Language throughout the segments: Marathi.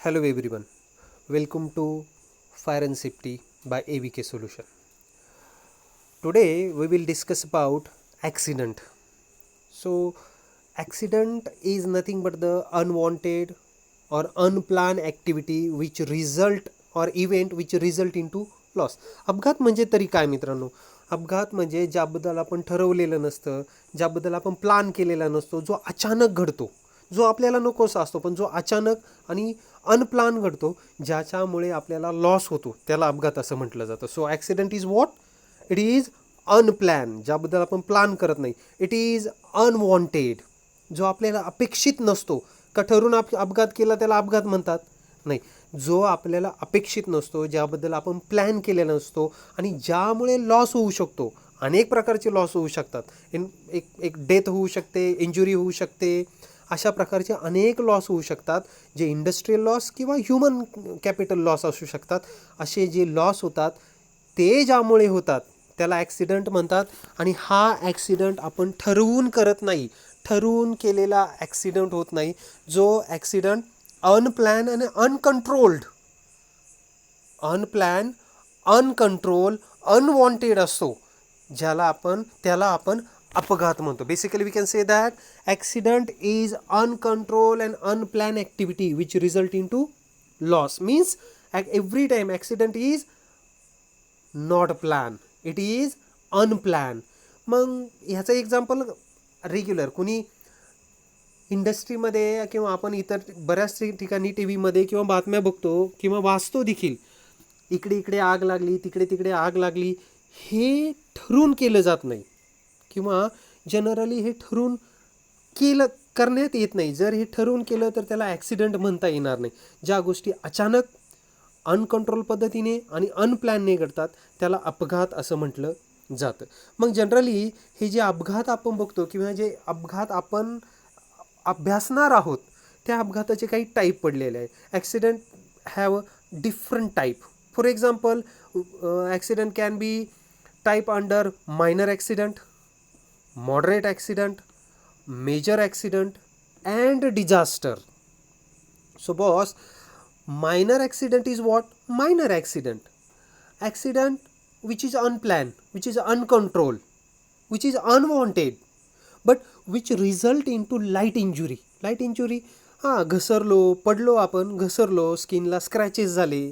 Hello everyone, welcome to Fire and Safety by AVK Solution. Today we will discuss about accident. So accident is nothing but the unwanted or unplanned activity which result or event which result into loss. अपघात म्हणजे तरी काय मित्रांनो? अपघात म्हणजे ज्याबद्दल आपण ठरवलेलं नसतं, ज्याबद्दल आपण प्लान केलेला नसतो, जो अचानक घडतो, जो आपल्याला नकोसा असतो पण जो अचानक आणि अनप्लान घडतो, ज्याच्यामुळे आपल्याला लॉस होतो, त्याला अपघात असं म्हटलं जातं. So accident is what? It is unplanned, ज्याबद्दल आपण प्लान करत नाही. इट इज अनवॉन्टेड, जो आपल्याला अपेक्षित नसतो. का ठरून अपघात केला त्याला अपघात म्हणतात? नाही, जो आपल्याला अपेक्षित नसतो, ज्याबद्दल आपण प्लॅन केलेला नसतो आणि ज्यामुळे लॉस होऊ शकतो. अनेक प्रकारचे लॉस होऊ शकतात. एक डेथ होऊ शकते, इंजुरी होऊ शकते, अशा प्रकारचे अनेक लॉस होऊ शकतात, जे इंडस्ट्रियल लॉस किंवा ह्युमन कॅपिटल लॉस असू शकतात. असे जे लॉस होतात ते ज्यामुळे होतात त्याला ॲक्सिडंट म्हणतात. आणि हा ॲक्सिडंट आपण ठरवून करत नाही, ठरवून केलेला ॲक्सिडंट होत नाही. जो ॲक्सिडंट अनप्लॅन आणि अनप्लॅन, अनकंट्रोल, अनवॉन्टेड असतो, त्याला आपण अपघात म्हणतो. Basically we can say that accident is uncontrolled and unplanned activity which result in to loss. Means every time accident is not planned, it is unplanned. मग ह्याचं एक्झाम्पल रेग्युलर कुणी इंडस्ट्रीमध्ये किंवा आपण इतर बऱ्याच ठिकाणी टी व्हीमध्ये किंवा बातम्या बघतो किंवा वाचतो देखील, इकडे इकडे आग लागली, तिकडे तिकडे आग लागली. हे ठरवून केलं जात नाही किंवा जनरली हे ठरवून करण्यात येत नाही. जर हे ठरवून केलं तर त्याला ॲक्सिडंट म्हणता येणार नाही. ज्या गोष्टी अचानक अनकंट्रोल पद्धतीने आणि अनप्लॅनने घडतात त्याला अपघात असं म्हटलं जातं. मग जनरली हे जे अपघात आपण बघतो किंवा जे अपघात आपण अभ्यासणार आहोत, त्या अपघाताचे काही टाईप पडलेले आहे. Accident have different type. For example, accident can be type under minor accident, moderate accident, major accident and disaster. So boss, minor accident is what? Minor accident which is unplanned, which is uncontrolled, which is unwanted, but which result into light injury. घसरलो, पडलो, आपण घसरलो, स्किनला स्क्रॅचेस झाले,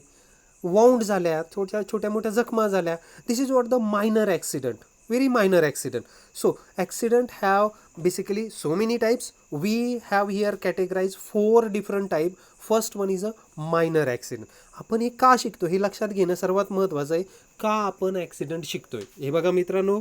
वाउंड झाल्या, छोट्या मोठ्या जखमा झाल्या. This is what the minor accident, very minor accident. So accident have basically so many types. We have here categorized 4 different type. First one is a minor accident. आपण हे का शिकतो हे लक्षात घेणं सर्वात महत्त्वाचं आहे. का आपण ॲक्सिडंट शिकतोय हे बघा मित्रांनो.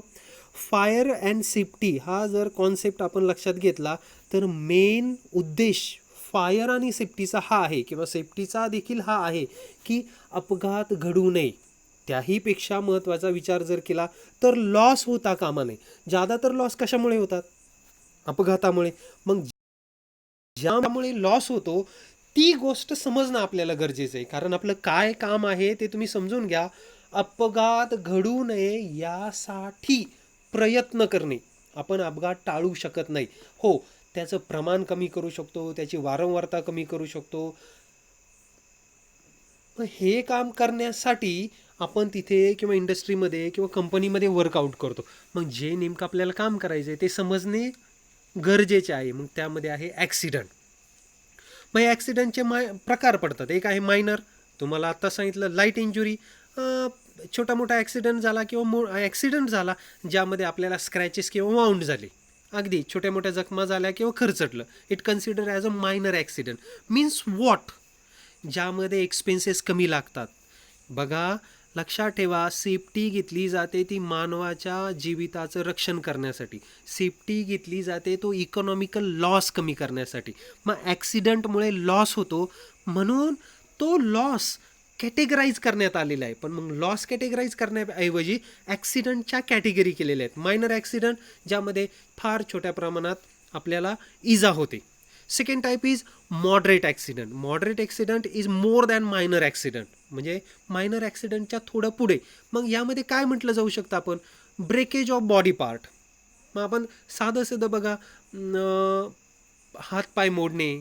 फायर अँड सेफ्टी हा जर कॉन्सेप्ट आपण लक्षात घेतला तर मेन उद्देश फायर आणि सेफ्टीचा हा आहे किंवा सेफ्टीचा देखील हा आहे की अपघात घडू नये. त्याहीपेक्षा महत्त्वाचा विचार जर केला तर लॉस होता कामा नये. ज्यादा तर लॉस कशामुळे होतात? अपघातामुळे. मग ज्यामुळे लॉस होतो ती गोष्ट समजणं आपल्याला गरजेचं आहे. कारण आपलं काय काम आहे ते तुम्ही समजून घ्या. अपघात घडू नये यासाठी प्रयत्न करणे. आपण अपघात टाळू शकत नाही. हो, त्याचं प्रमाण कमी करू शकतो, त्याची वारंवारता कमी करू शकतो. हे काम करण्यासाठी आपण तिथे किंवा इंडस्ट्रीमध्ये किंवा कंपनीमध्ये वर्कआउट करतो. मग जे नेमकं आपल्याला काम करायचं आहे ते समजणे गरजेचे आहे. मग त्यामध्ये आहे ॲक्सिडंट. मग ॲक्सिडंटचे प्रकार पडतात. एक आहे मायनर, तुम्हाला आत्ता सांगितलं लाईट इंजुरी, छोटा मोठा ॲक्सिडंट झाला किंवा ॲक्सिडंट झाला ज्यामध्ये आपल्याला स्क्रॅचेस किंवा वाउंड झाले, अगदी छोट्या मोठ्या जखमा झाल्या किंवा खरचटलं, it consider as a minor accident. Means what? ज्यामध्ये एक्सपेन्सेस कमी लागतात. बघा, लक्षात ठेवा, सेफ्टी घेतली जाते ती मानवाच्या जीविताचं रक्षण करण्यासाठी. सेफ्टी घेतली जाते तो इकॉनॉमिकल लॉस कमी करण्यासाठी. मग ॲक्सिडंटमुळे लॉस होतो म्हणून तो लॉस कॅटेगराईज करण्यात आलेला आहे. पण मग लॉस कॅटेगराईज करण्याऐवजी ॲक्सिडंटच्या कॅटेगरी केलेल्या आहेत. मायनर ॲक्सिडंट ज्यामध्ये फार छोट्या प्रमाणात आपल्याला इजा होते. Second type is moderate accident. Moderate accident is more than minor accident, म्हणजे मायनर ॲक्सिडंटच्या थोडं पुढे. मग यामध्ये काय म्हटलं जाऊ शकतं आपण? Breakage of body part. मग आपण साधं बघा, हातपाय मोडणे,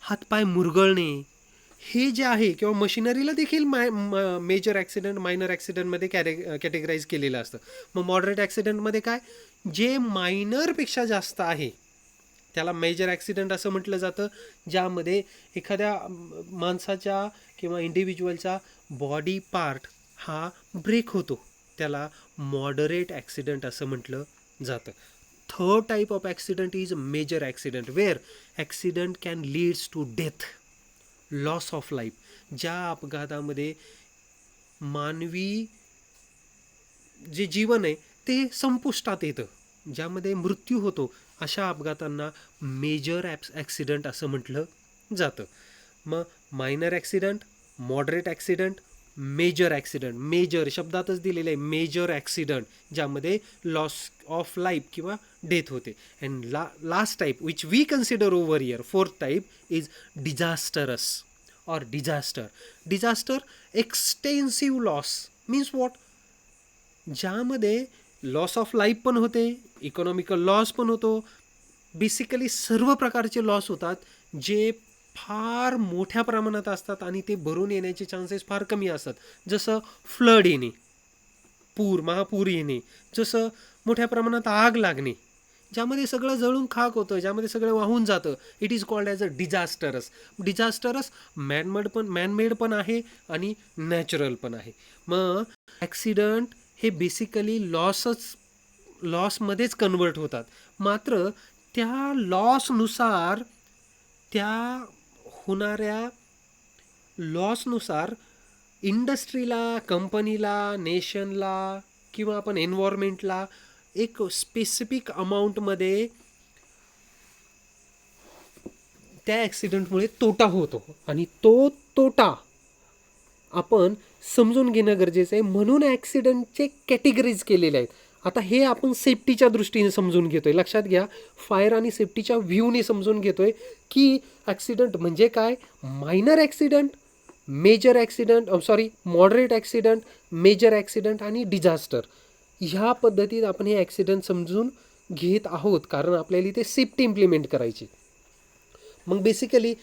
हातपाय मुरगळणे, हे जे आहे किंवा मशिनरीला देखील मेजर ॲक्सिडेंट मायनर ॲक्सिडेंटमध्ये कॅटेगराईज केलेलं असतं. मग मॉडरेट ॲक्सिडेंटमध्ये काय, जे मायनरपेक्षा जास्त आहे त्याला मेजर ॲक्सिडेंट असं म्हटलं जातं, ज्यामध्ये एखाद्या माणसाच्या किंवा इंडिव्हिज्युअलचा बॉडी पार्ट हा ब्रेक होतो, त्याला मॉडरेट ॲक्सिडेंट असं म्हटलं जातं. Third type of accident is major accident, where accident can leads to death, loss of life. ज्या अपघातामध्ये मानवी जे जीवन आहे ते संपुष्टात येतं, ज्यामध्ये मृत्यू होतो, अशा अपघातांना मेजर ॲक्सिडेंट असं म्हटलं जातं. मग minor accident, moderate accident, major accident. Major शब्दातच दिलेलं आहे मेजर ॲक्सिडेंट, ज्यामध्ये लॉस ऑफ लाईफ किंवा डेथ होते. And last type which we consider over year, fourth type is disastrous और disaster. Disaster extensive loss means what, ज्यामध्ये लॉस ऑफ लाईफ पण होते, इकॉनॉमिकल लॉस पण होतो, बेसिकली सर्व प्रकारचे लॉस होतात जे फार मोठ्या प्रमाणात असतात आणि ते भरून येण्याचे चान्सेस फार कमी असतात. जसं फ्लड येणे, महापूर येणे, जसं मोठ्या प्रमाणात आग लागणे, ज्यामध्ये सगळं जळून खाक होतं, ज्यामध्ये सगळं वाहून जातं. It is called as a disastrous. Disastrous manmade पण आहे आणि नॅचरल पण आहे. मग ॲक्सिडंट हे बेसिकली लॉसमध्येच कन्वर्ट होतात. मात्र त्या लॉसनुसार, त्या होणाऱ्या लॉसनुसार इंडस्ट्रीला, कंपनीला, नेशनला किंवा आपण एन्व्हायरमेंटला एक स्पेसिफिक अमाऊंटमध्ये त्या ॲक्सिडेंटमुळे तोटा होतो आणि तो तोटा आपण समजून घेणं गरजेचं आहे. म्हणून ॲक्सिडेंटचे कॅटेगरीज केलेले आहेत. आता हे आपण सेफ्टीच्या दृष्टीने समजून घेतोय. लक्षात घ्या, फायर आणि सेफ्टीच्या व्ह्यूने समजून घेतोय की ॲक्सिडेंट म्हणजे काय, minor accident, major accident, moderate accident, major accident आणि डिझास्टर. ह्या पद्धतीत आपण हे ॲक्सिडेंट समजून घेत आहोत, कारण आपल्याला इथे सेफ्टी इम्प्लिमेंट करायची. मग बेसिकली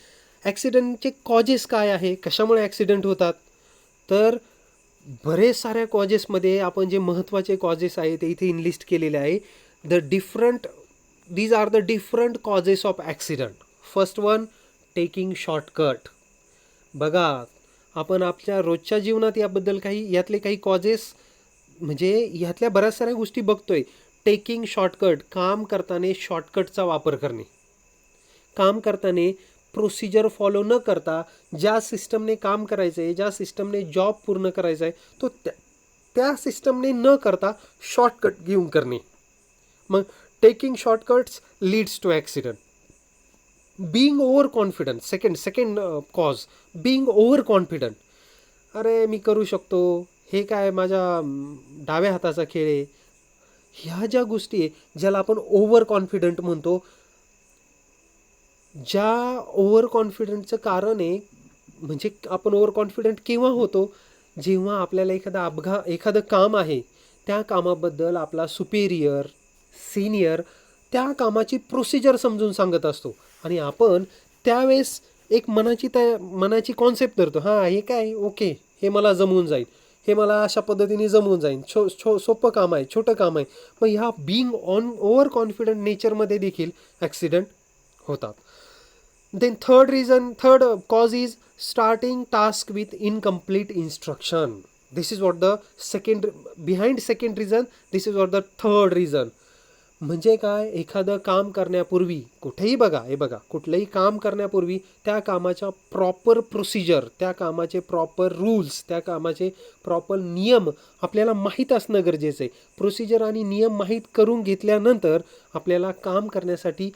ॲक्सिडेंटचे कॉजेस काय आहे, कशामुळे ॲक्सिडेंट होतात, तर बरेच साऱ्या कॉजेसमध्ये आपण जे महत्त्वाचे कॉजेस आहे ते इथे इनलिस्ट केलेले आहे. These are the different causes of accident. First one, taking shortcut. बघा, आपण आपल्या रोजच्या जीवनात यातले काही कॉजेस म्हणजे ह्यातल्या बऱ्याच साऱ्या गोष्टी बघतोय. टेकिंग शॉर्टकट, काम करताना शॉर्टकटचा वापर करणे, काम करताना प्रोसिजर फॉलो न करता ज्या सिस्टमने काम करायचं आहे, ज्या सिस्टमने जॉब पूर्ण करायचा आहे, तो त्या सिस्टमने न करता शॉर्टकट घेऊन करणे. मग taking shortcuts leads to accident. Being over confident, second cause, being over confident. अरे मी करू शकतो, हे काय माझ्या डाव्या हाताचा खेळ आहे, ह्या ज्या गोष्टी आहे ज्याला आपण ओव्हर कॉन्फिडंट म्हणतो. ज्या ओव्हर कॉन्फिडंटचं कारण आहे, म्हणजे आपण ओव्हर कॉन्फिडंट केव्हा होतो, जेव्हा आपल्याला एखादं काम आहे, त्या कामाबद्दल आपला सुपेरियर, सिनियर त्या कामाची प्रोसिजर समजून सांगत असतो आणि आपण त्यावेळेस एक मनाची कॉन्सेप्ट धरतो, हां हे काय, ओके, हे मला जमवून जाईल, हे मला अशा पद्धतीने जमवून जाईल, सोपं काम आहे, छोटं काम आहे. मग ह्या बीइंग ओव्हर कॉन्फिडंट नेचरमध्ये देखील ॲक्सिडेंट होतात. Then third cause is starting task with incomplete instruction. This is what the second reason, this is what the third reason. म्हणजे काय, एखादं काम करण्यापूर्वी कुठलंही काम करण्यापूर्वी त्या कामाच्या प्रॉपर प्रोसिजर, त्या कामाचे प्रॉपर रूल्स, त्या कामाचे प्रॉपर नियम आपल्याला माहीत असणं गरजेचं आहे. प्रोसिजर आणि नियम माहीत करून घेतल्यानंतर आपल्याला काम करण्यासाठी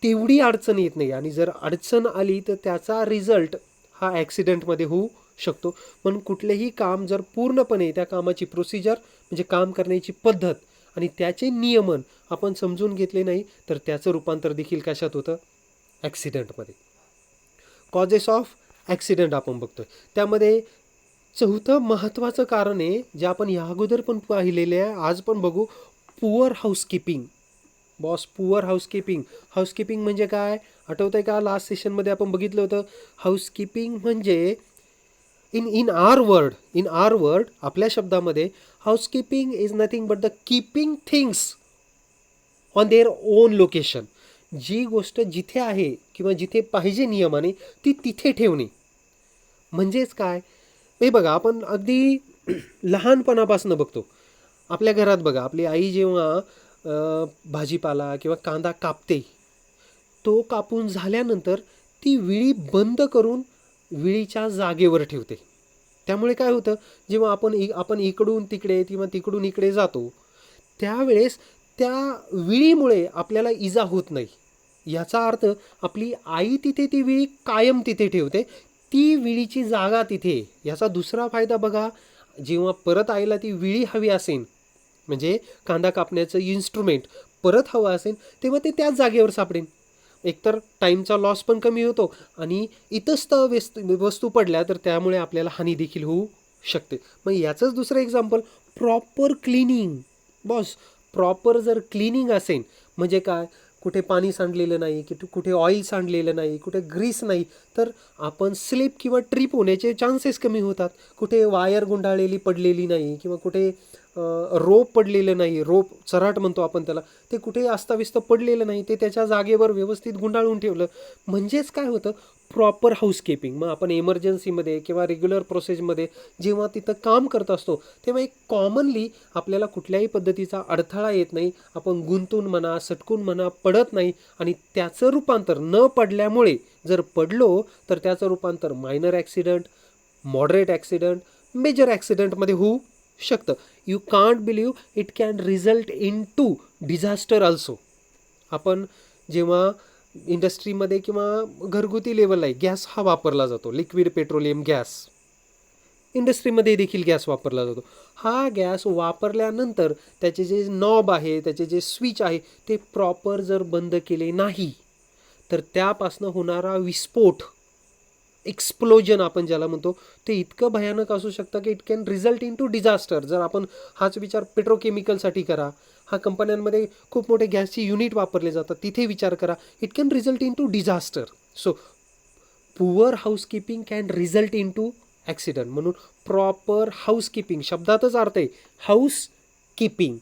तेवढी अडचण येत नाही, आणि जर अडचण आली तर त्याचा रिझल्ट हा ॲक्सिडेंटमध्ये होऊ शकतो. म्हणून कुठलेही काम जर पूर्णपणे त्या कामाची प्रोसिजर म्हणजे काम करण्याची पद्धत आणि त्याचे नियमन आपण समजून घेतले नाही तर त्याचं रूपांतर देखील कशात होतं, ॲक्सिडेंटमध्ये. कॉजेस ऑफ ॲक्सिडेंट आपण बघतोय. त्यामध्ये चौथं महत्त्वाचं कारण आहे, जे आपण या अगोदर पण पाहिलेले आहे, आज पण बघू, poor housekeeping. Boss poor housekeeping. Housekeeping म्हणजे काय आठवतंय का? लास्ट सेशनमध्ये आपण बघितलं होतं. हाऊसकीपिंग म्हणजे इन आर वर्ड आपल्या शब्दामध्ये housekeeping is nothing but the keeping things on their own location. जी गोष्ट जिथे आहे किंवा जिथे पाहिजे नियमाने ती तिथे ठेवणे. म्हणजेच काय, हे बघा आपण अगदी लहानपणापासून बघतो. आपल्या घरात बघा आपली आई जेव्हा भाजीपाला किंवा कांदा कापते, तो कापून झाल्यानंतर ती विळी बंद करून विळीच्या जागेवर ठेवते. त्यामुळे काय होतं, जेव्हा आपण इकडून तिकडे किंवा तिकडून इकडे जातो त्यावेळेस त्या विळीमुळे आपल्याला इजा होत नाही. याचा अर्थ आपली आई तिथे ती विळी कायम तिथे ठेवते, ती विळीची जागा तिथे. याचा दुसरा फायदा बघा, जेव्हा परत आईला ती विळी हवी असेल, म्हणजे कांदा कापण्याचं इन्स्ट्रुमेंट परत हवं असेल, तेव्हा ते त्याच जागेवर सापडेल. एकतर टाईमचा लॉस पण कमी होतो आणि इतस्त वस्तू पडल्या तर त्यामुळे आपल्याला हानी देखील होऊ शकते. मग याचंच दुसरं example proper cleaning. Boss proper जर क्लिनिंग असेल म्हणजे काय, कुठे पाणी सांडलेलं नाही, की कुठे ऑइल सांडलेलं नाही, कुठे ग्रीस नाही, तर आपण स्लिप किंवा ट्रिप होण्याचे चान्सेस कमी होतात. कुठे वायर गुंडाळलेली पडलेली नाही किंवा कुठे रोप पडलेलं नाही, रोप चराट म्हणतो आपण त्याला, ते कुठे अस्ताव्यस्त पडलेलं नाही, ते त्याच्या जागेवर व्यवस्थित गुंडाळून ठेवलं. म्हणजेच काय होतं, प्रॉपर हाऊसकीपिंग. मग आपण इमर्जन्सीमध्ये किंवा रेग्युलर प्रोसेसमध्ये जेव्हा तिथं काम करत असतो तेव्हा एक कॉमनली आपल्याला कुठल्याही पद्धतीचा अडथळा येत नाही. आपण गुंतून म्हणा, सटकून म्हणा पडत नाही आणि त्याचं रूपांतर न पडल्यामुळे, जर पडलो तर त्याचं रूपांतर मायनर ॲक्सिडंट, मॉडरेट ॲक्सिडंट, मेजर ॲक्सिडंटमध्ये होऊ शकतं. You can't believe it can result in to disaster also. आपण जेव्हा इंडस्ट्रीमध्ये किंवा घरगुती लेवलला गॅस हा वापरला जातो, लिक्विड पेट्रोलियम गॅस, इंडस्ट्रीमध्ये देखील गॅस वापरला जातो. हा गॅस वापरल्यानंतर त्याचे जे नॉब आहे, त्याचे जे स्विच आहे, ते प्रॉपर जर बंद केले नाही तर त्यापासनं होणारा विस्फोट, एक्सप्लोजन आपण ज्याला म्हणतो, ते इतकं भयानक असू शकतं की it can result in to disaster. जर आपण हाच विचार पेट्रोकेमिकलसाठी करा, हा कंपन्यांमध्ये खूप मोठे गॅसची युनिट वापरले जातात, तिथे विचार करा, it can result in to disaster. So poor housekeeping can result in to accident. म्हणून प्रॉपर हाऊसकीपिंग शब्दातच अर्थ आहे हाऊस कीपिंग.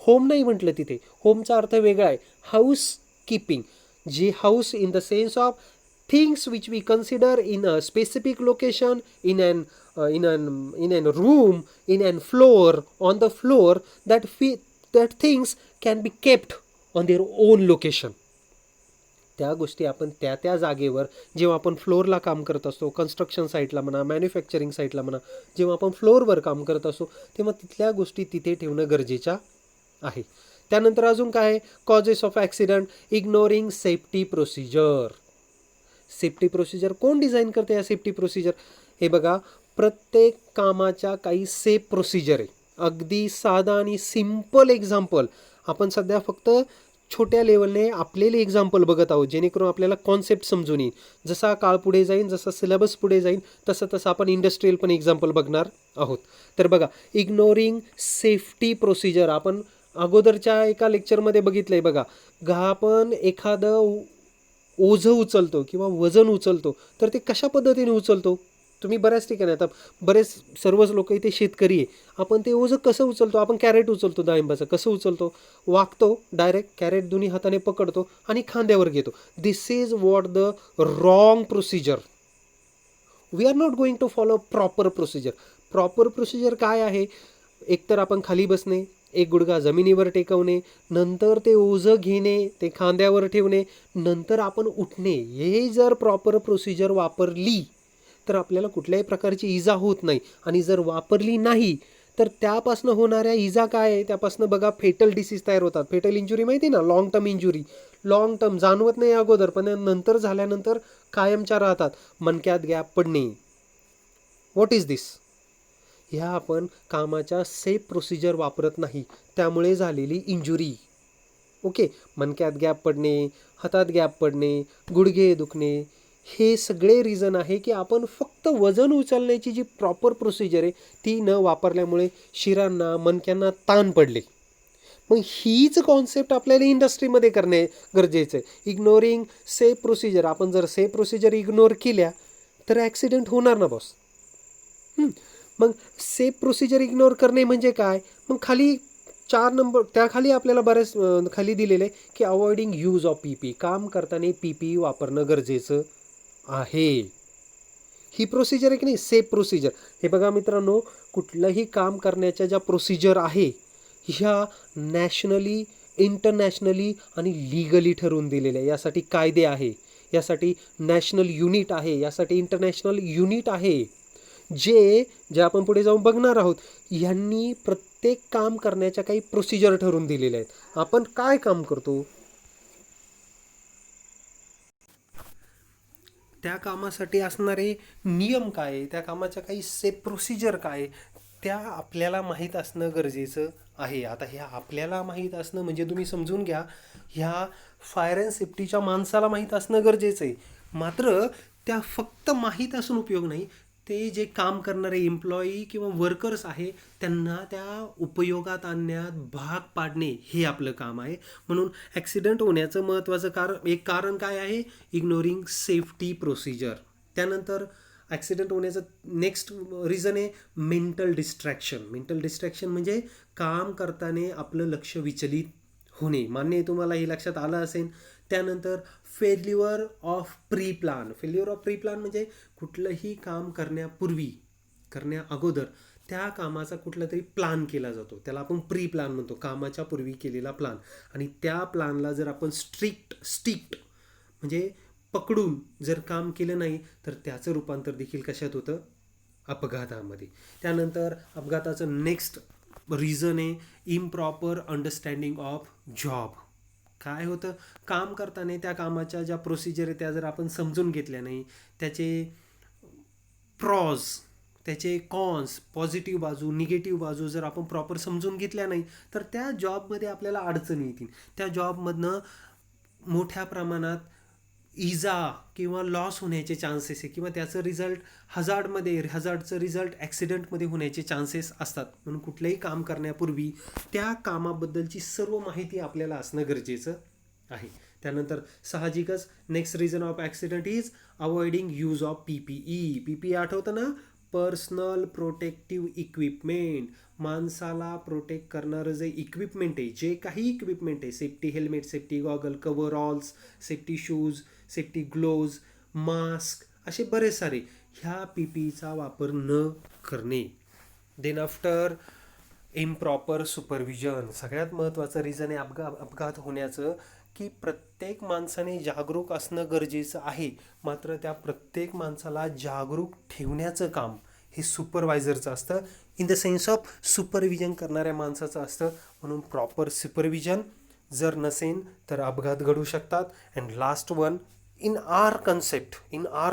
होम नाही म्हटलं तिथे, होमचा अर्थ वेगळा आहे. हाऊस कीपिंग, जी house in the sense of things which we consider in a specific location, in an room, in an floor, on the floor, that things can be kept on their own location. त्या गोष्टी आपण त्या जागेवर, जेव्हा आपण फ्लोअरला काम करत असतो, कन्स्ट्रक्शन साईटला म्हणा, मॅन्युफॅक्चरिंग साईटला म्हणा, जेव्हा आपण फ्लोअरवर काम करत असतो तेव्हा तिथल्या गोष्टी तिथे ठेवणं गरजेचं आहे. त्यानंतर अजून काय, causes of accident, ignoring safety procedure. Safety procedure कोण डिझाईन करते? या सेफ्टी प्रोसिजर, हे बघा, प्रत्येक कामाच्या काही सेफ प्रोसिजर आहे. अगदी साधा आणि सिम्पल एक्झाम्पल आपण सध्या फक्त छोट्या लेवलने आपलेले एक्झाम्पल बघत आहोत, जेणेकरून आपल्याला कॉन्सेप्ट समजून येईल. जसा काळ पुढे जाईल, जसा सिलेबस पुढे जाईल, तसं आपण इंडस्ट्रियल पण एक्झाम्पल बघणार आहोत. तर बघा, इग्नोरिंग सेफ्टी प्रोसिजर आपण अगोदरच्या एका लेक्चरमध्ये बघितलं आहे. बघा, आपण एखादं ओझं उचलतो किंवा वजन उचलतो तर ते कशा पद्धतीने उचलतो? तुम्ही बऱ्याच ठिकाणी, आता बरेच सर्वच लोक इथे शेतकरी आहे, आपण ते ओझं कसं उचलतो? आपण कॅरेट उचलतो डाळिंबाचं, कसं उचलतो? वाकतो, डायरेक्ट कॅरेट दोन्ही हाताने पकडतो आणि खांद्यावर घेतो. This is what the wrong procedure. We are not going to follow proper procedure. Proper procedure काय आहे? एकतर आपण खाली बसणे, एक गुडघा जमिनीवर टेकवणे, नंतर ते ओझं घेणे, ते खांद्यावर ठेवणे, नंतर आपण उठणे. हे जर प्रॉपर प्रोसिजर वापरली तर आपल्याला कुठल्याही प्रकारची इजा होत नाही. आणि जर वापरली नाही तर त्यापासनं होणाऱ्या इजा काय आहे? त्यापासनं बघा फेटल डिसीज तयार होतात. फेटल इंजुरी माहिती ना, long term injury. Long term जाणवत नाही अगोदर, पण नंतर झाल्यानंतर कायमच्या राहतात. मणक्यात गॅप पडणे. व्हॉट इज दिस? ह्या आपण कामाच्या सेफ प्रोसिजर वापरत नाही, त्यामुळे झालेली इंजुरी. ओके, मणक्यात गॅप पडणे, हातात गॅप पडणे, गुडघे दुखणे, हे सगळे रिझन आहे की आपण फक्त वजन उचलण्याची जी प्रॉपर प्रोसिजर आहे ती न वापरल्यामुळे शिरांना, मणक्यांना ताण पडले. मग हीच कॉन्सेप्ट आपल्याला इंडस्ट्रीमध्ये करणे गरजेचं आहे. इग्नोरिंग सेफ प्रोसिजर, आपण जर सेफ प्रोसिजर इग्नोर केल्या तर ॲक्सिडेंट होणार ना बॉस. मग सेफ प्रोसिजर इग्नोर करणे म्हणजे काय? मग खाली 4 नंबर त्याखाली आपल्याला बऱ्याच खाली दिलेलं आहे की अवॉइडिंग यूज ऑफ पी काम करताना पी वापरणं गरजेचं आहे. ही प्रोसिजर आहे की नाही, सेफ प्रोसिजर. हे बघा मित्रांनो, कुठलंही काम करण्याच्या ज्या प्रोसिजर आहे ह्या नॅशनली, इंटरनॅशनली आणि लीगली ठरवून दिलेल्या आहे. यासाठी कायदे आहे, यासाठी नॅशनल युनिट आहे, यासाठी इंटरनॅशनल युनिट आहे, जे आपण पुढे जाऊन बघणार आहोत. यांनी प्रत्येक काम करण्याच्या काही प्रोसिजर ठरवून दिलेल्या आहेत. आपण काय काम करतो, त्या कामासाठी असणारे नियम काय आहे, त्या कामाच्या काही सेफ प्रोसिजर काय आहे, त्या आपल्याला माहीत असणं गरजेचं आहे. आता ह्या आपल्याला माहीत असणं म्हणजे तुम्ही समजून घ्या, ह्या फायर अँड सेफ्टीच्या माणसाला माहीत असणं गरजेचं आहे. मात्र त्या फक्त माहीत असून उपयोग नाही, ते जे काम करणारे एम्प्लॉई किंवा वर्कर्स आहे त्यांना त्या उपयोगात आणण्यात भाग पाडणे हे आपलं काम आहे. म्हणून ॲक्सिडेंट होण्याचं महत्त्वाचं एक कारण काय आहे? Ignoring safety procedure. त्यानंतर ॲक्सिडेंट होण्याचं नेक्स्ट रिझन आहे मेंटल डिस्ट्रॅक्शन. मेंटल डिस्ट्रॅक्शन म्हणजे काम करताना आपलं लक्ष विचलित होणे. मान्य आहे तुम्हाला, हे लक्षात आलं असेल. त्यानंतर failure of pre plan. Failure of pre plan म्हणजे कुठलंही काम करण्या अगोदर त्या कामाचा कुठला तरी प्लान केला जातो, त्याला आपण प्री प्लान म्हणतो, कामाच्या पूर्वी केलेला प्लान. आणि त्या प्लानला जर आपण स्ट्रिक्ट म्हणजे पकडून जर काम केलं नाही तर त्याचं रूपांतर देखील कशात होतं? अपघातामध्ये. त्यानंतर अपघाताचं नेक्स्ट रिझन आहे इम्प्रॉपर अंडरस्टँडिंग ऑफ जॉब. काय होतं? काम करताना त्या कामाच्या ज्या प्रोसिजर आहे त्या जर आपण समजून घेतल्या नाही, त्याचे प्रॉज, त्याचे कॉन्स, पॉझिटिव्ह बाजू, निगेटिव्ह बाजू जर आपण प्रॉपर समजून घेतल्या नाही तर त्या जॉबमध्ये आपल्याला अडचणी येतील. त्या जॉबमधनं मोठ्या प्रमाणात इजा किंवा लॉस होण्याचे चान्सेस आहे, किंवा त्याचं रिझल्ट हजार्डचं रिझल्ट ॲक्सिडेंटमध्ये होण्याचे चान्सेस असतात. म्हणून कुठलंही काम करण्यापूर्वी त्या कामाबद्दलची सर्व माहिती आपल्याला असणं गरजेचं आहे. त्यानंतर साहजिकच next reason of accident is avoiding use of PPE. आठवतं ना? Personal protective equipment. माणसाला प्रोटेक्ट करणारं जे इक्विपमेंट आहे, जे काही इक्विपमेंट आहे, safety helmet, safety goggle, coveralls, safety shoes, safety gloves, mask, असे बरेच सारे, ह्या पीपीईचा वापर न करणे. Then after improper supervision. सगळ्यात महत्त्वाचं रिझन आहे अपघात होण्याचं की प्रत्येक माणसाने जागरूक असणं गरजेचं आहे. मात्र त्या प्रत्येक माणसाला जागरूक ठेवण्याचं काम हे सुपरवायझरचं असतं, in the sense of supervision करणाऱ्या माणसाचं असतं. म्हणून प्रॉपर सुपरविजन जर नसेल तर अपघात घडू शकतात. And last one, in our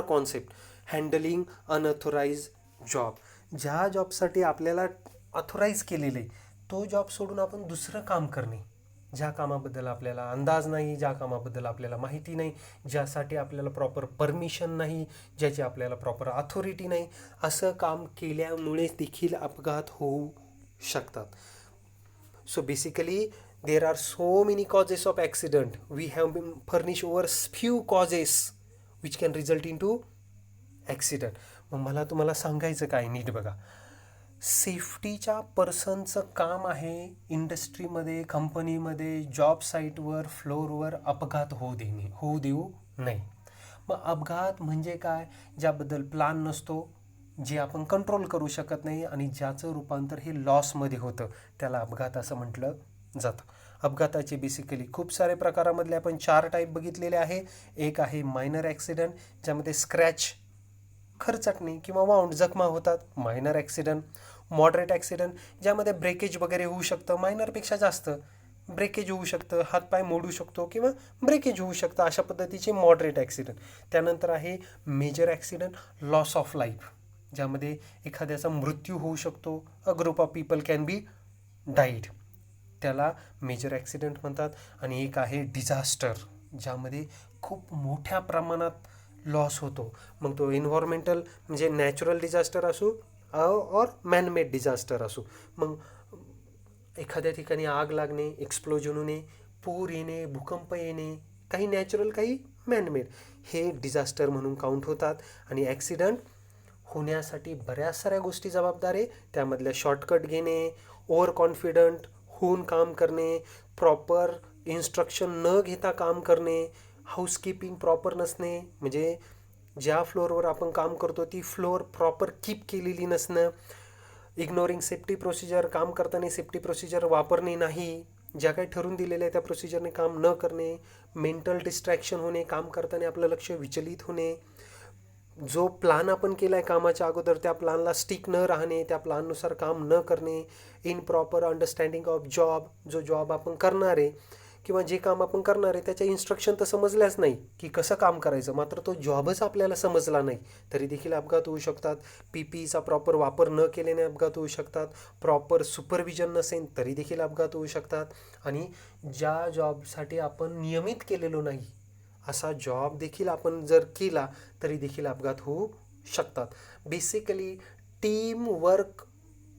concept handling unauthorised job. ज्या जॉबसाठी आपल्याला ऑथोराईज केलेलं आहे तो जॉब सोडून आपण दुसरं काम करणे, ज्या कामाबद्दल आपल्याला अंदाज नाही, ज्या कामाबद्दल आपल्याला माहिती नाही, ज्यासाठी आपल्याला प्रॉपर परमिशन नाही, ज्याची आपल्याला प्रॉपर अथॉरिटी नाही, असं काम केल्यामुळे देखील अपघात होऊ शकतात. So basically there are so many causes of accident. We have been furnished over few causes which can result into accident. मग मला तुम्हाला सांगायचं काय, नीट बघा. सेफ्टीच्या पर्सनचं काम आहे इंडस्ट्रीमध्ये, कंपनीमध्ये, जॉब साईटवर, फ्लोअरवर अपघात होऊ देऊ नाही. मग अपघात म्हणजे काय? ज्याबद्दल प्लान नसतो, जे आपण कंट्रोल करू शकत नाही आणि ज्याचं रूपांतर हे लॉसमध्ये होतं, त्याला अपघात असं म्हटलं जातं. अपघाताचे बेसिकली खूप सारे प्रकारामधले आपण 4 टाईप बघितलेले आहे. एक आहे मायनर ॲक्सिडेंट, ज्यामध्ये स्क्रॅच, खरचटणे किंवा वाऊंड, जखमा होतात, मायनर ॲक्सिडेंट. मॉडरेट ॲक्सिडेंट, ज्यामध्ये ब्रेकेज वगैरे होऊ शकतं, मायनरपेक्षा जास्त ब्रेकेज होऊ शकतं, हातपाय मोडू शकतो किंवा ब्रेकेज होऊ शकतं, अशा पद्धतीचे मॉडरेट ॲक्सिडेंट. त्यानंतर आहे major accident, loss of life, ज्यामध्ये एखाद्याचा मृत्यू होऊ शकतो, a group of people can be died, त्याला मेजर ॲक्सिडेंट म्हणतात. आणि एक आहे डिझास्टर, ज्यामध्ये खूप मोठ्या प्रमाणात लॉस होतो. मग तो एन्व्हायरमेंटल म्हणजे नॅचरल डिझास्टर असो और मॅनमेड डिझास्टर असो. मग एखाद्या ठिकाणी आग लागणे, एक्सप्लोजन होणे, पूर येणे, भूकंप येणे, काही नॅचरल काही मॅनमेड, हे डिझास्टर म्हणून काउंट होतात. आणि ॲक्सिडंट होण्यासाठी बऱ्याच साऱ्या गोष्टी जबाबदार आहे. त्यामधल्या शॉर्टकट घेणे, ओव्हर कॉन्फिडंट होऊन काम करणे, प्रॉपर इन्स्ट्रक्शन न घेता काम करणे, हाऊसकीपिंग प्रॉपर नसणे, म्हणजे ज्या फ्लोअरवर आपण काम करतो ती फ्लोअर प्रॉपर कीप केलेली नसणं, इग्नोरिंग सेफ्टी प्रोसिजर, काम करताना सेफ्टी प्रोसिजर वापरणे नाही, ज्या काही ठरवून दिलेल्या आहे त्या प्रोसिजरने काम न करणे, मेंटल डिस्ट्रॅक्शन होणे, काम करताना आपलं लक्ष विचलित होणे, जो प्लान आपण केला आहे कामाच्या अगोदर त्या प्लानला स्टिक न राहणे, त्या प्लाननुसार काम न करणे, इनप्रॉपर अंडरस्टँडिंग ऑफ जॉब, जो जॉब आपण करणार आहे किंवा जे काम आपण करणार आहे त्याच्या इन्स्ट्रक्शन तर समजल्याच नाही की कसं काम करायचं, मात्र तो जॉबच आपल्याला समजला नाही, तरी देखील अपघात होऊ शकतात. PPEचा प्रॉपर वापर न केल्याने अपघात होऊ शकतात. प्रॉपर सुपरविजन नसेल तरी देखील अपघात होऊ शकतात. आणि ज्या जॉबसाठी आपण नियमित केलेलो नाही असा जॉब देखील आपण जर केला तरी देखील अपघात होऊ शकतात. बेसिकली टीम वर्क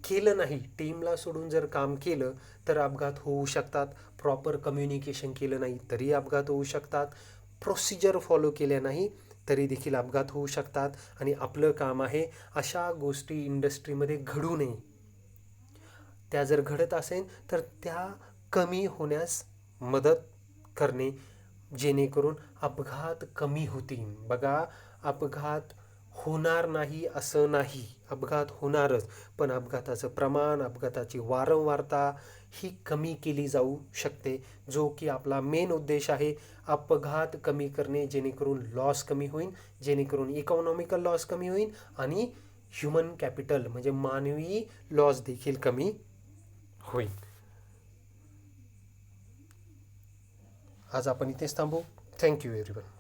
केलं नाही, टीमला सोडून जर काम केलं तर अपघात होऊ शकतात. प्रॉपर कम्युनिकेशन केलं नाही तरी अपघात होऊ शकतात. प्रोसिजर फॉलो केल्या नाही तरी देखील अपघात होऊ शकतात. आणि आपलं काम आहे अशा गोष्टी इंडस्ट्रीमध्ये घडू नये. त्या जर घडत असेल तर त्या कमी होण्यास मदत करणे, जेणेकरून अपघात कमी होतील. बघा, अपघात होणार नाही असं नाही, अपघात होणारच, पण अपघाताचं प्रमाण, अपघाताची वारंवारता ही कमी केली जाऊ शकते, जो की आपला मेन उद्देश आहे. अपघात कमी करणे, जेणेकरून लॉस कमी होईल, जेणेकरून इकॉनॉमिकल लॉस कमी होईल आणि ह्युमन कॅपिटल म्हणजे मानवी लॉस देखील कमी होईल. आज आपण इथेच थांबू. Thank you everyone.